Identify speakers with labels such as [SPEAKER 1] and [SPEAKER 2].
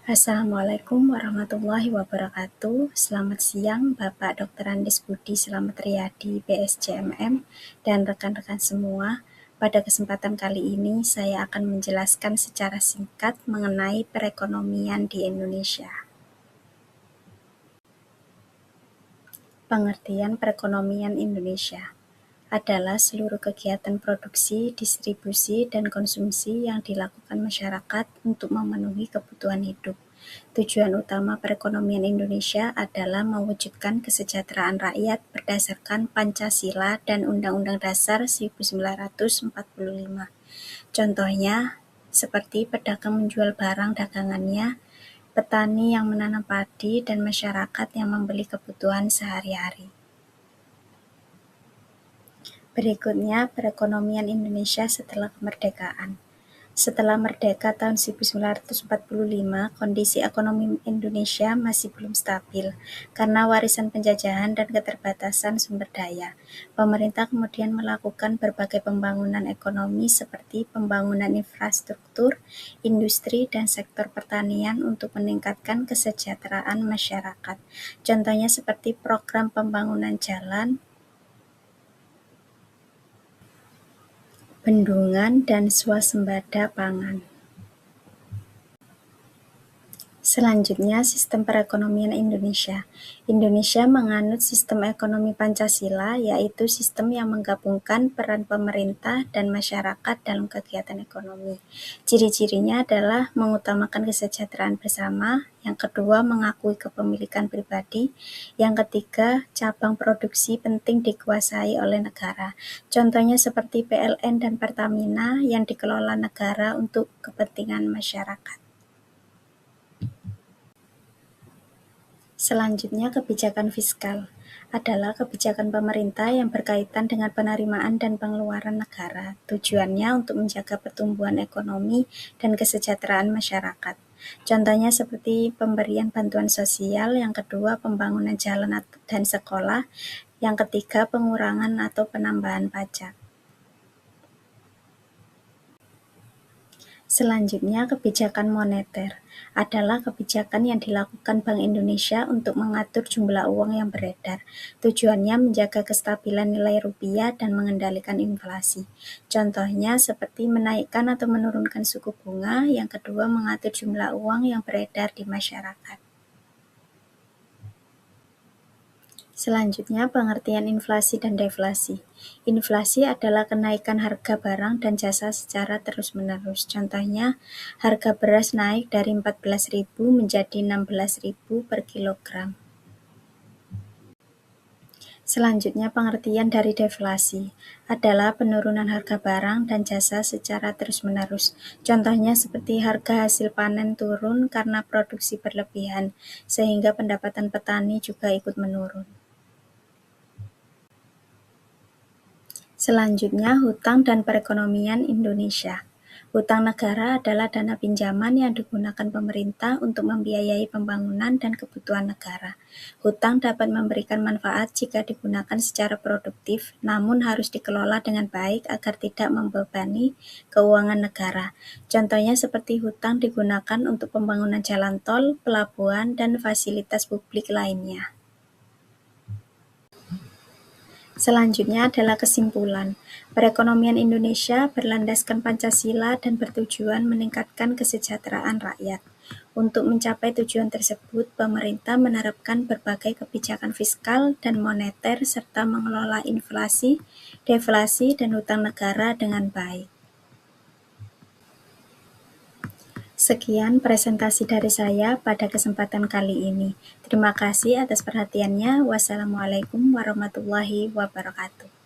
[SPEAKER 1] Assalamualaikum warahmatullahi wabarakatuh. Selamat siang Bapak Dr. Andes Budi Slamet Riyadi, BSJMM, dan rekan-rekan semua. Pada kesempatan kali ini, saya akan menjelaskan secara singkat mengenai perekonomian di Indonesia. Pengertian perekonomian Indonesia adalah seluruh kegiatan produksi, distribusi, dan konsumsi yang dilakukan masyarakat untuk memenuhi kebutuhan hidup. Tujuan utama perekonomian Indonesia adalah mewujudkan kesejahteraan rakyat berdasarkan Pancasila dan Undang-Undang Dasar 1945. Contohnya, seperti pedagang menjual barang dagangannya, petani yang menanam padi, dan masyarakat yang membeli kebutuhan sehari-hari. Berikutnya, perekonomian Indonesia setelah kemerdekaan. Setelah merdeka tahun 1945, kondisi ekonomi Indonesia masih belum stabil karena warisan penjajahan dan keterbatasan sumber daya. Pemerintah kemudian melakukan berbagai pembangunan ekonomi seperti pembangunan infrastruktur, industri, dan sektor pertanian untuk meningkatkan kesejahteraan masyarakat. Contohnya seperti program pembangunan jalan, bendungan, dan swasembada pangan. Selanjutnya, sistem perekonomian Indonesia. Indonesia menganut sistem ekonomi Pancasila, yaitu sistem yang menggabungkan peran pemerintah dan masyarakat dalam kegiatan ekonomi. Ciri-cirinya adalah mengutamakan kesejahteraan bersama, yang kedua mengakui kepemilikan pribadi, yang ketiga cabang produksi penting dikuasai oleh negara. Contohnya seperti PLN dan Pertamina yang dikelola negara untuk kepentingan masyarakat. Selanjutnya, kebijakan fiskal adalah kebijakan pemerintah yang berkaitan dengan penerimaan dan pengeluaran negara. Tujuannya untuk menjaga pertumbuhan ekonomi dan kesejahteraan masyarakat. Contohnya seperti pemberian bantuan sosial, yang kedua pembangunan jalan dan sekolah, yang ketiga pengurangan atau penambahan pajak. Selanjutnya, kebijakan moneter adalah kebijakan yang dilakukan Bank Indonesia untuk mengatur jumlah uang yang beredar. Tujuannya menjaga kestabilan nilai rupiah dan mengendalikan inflasi. Contohnya seperti menaikkan atau menurunkan suku bunga, yang kedua mengatur jumlah uang yang beredar di masyarakat. Selanjutnya, pengertian inflasi dan deflasi. Inflasi adalah kenaikan harga barang dan jasa secara terus-menerus. Contohnya, harga beras naik dari 14.000 menjadi 16.000 per kilogram. Selanjutnya, pengertian dari deflasi adalah penurunan harga barang dan jasa secara terus-menerus. Contohnya seperti harga hasil panen turun karena produksi berlebihan, sehingga pendapatan petani juga ikut menurun. Selanjutnya, hutang dan perekonomian Indonesia. Hutang negara adalah dana pinjaman yang digunakan pemerintah untuk membiayai pembangunan dan kebutuhan negara. Hutang dapat memberikan manfaat jika digunakan secara produktif, namun harus dikelola dengan baik agar tidak membebani keuangan negara. Contohnya seperti hutang digunakan untuk pembangunan jalan tol, pelabuhan, dan fasilitas publik lainnya. Selanjutnya adalah kesimpulan. Perekonomian Indonesia berlandaskan Pancasila dan bertujuan meningkatkan kesejahteraan rakyat. Untuk mencapai tujuan tersebut, pemerintah menerapkan berbagai kebijakan fiskal dan moneter serta mengelola inflasi, deflasi, dan hutang negara dengan baik. Sekian presentasi dari saya pada kesempatan kali ini. Terima kasih atas perhatiannya. Wassalamualaikum warahmatullahi wabarakatuh.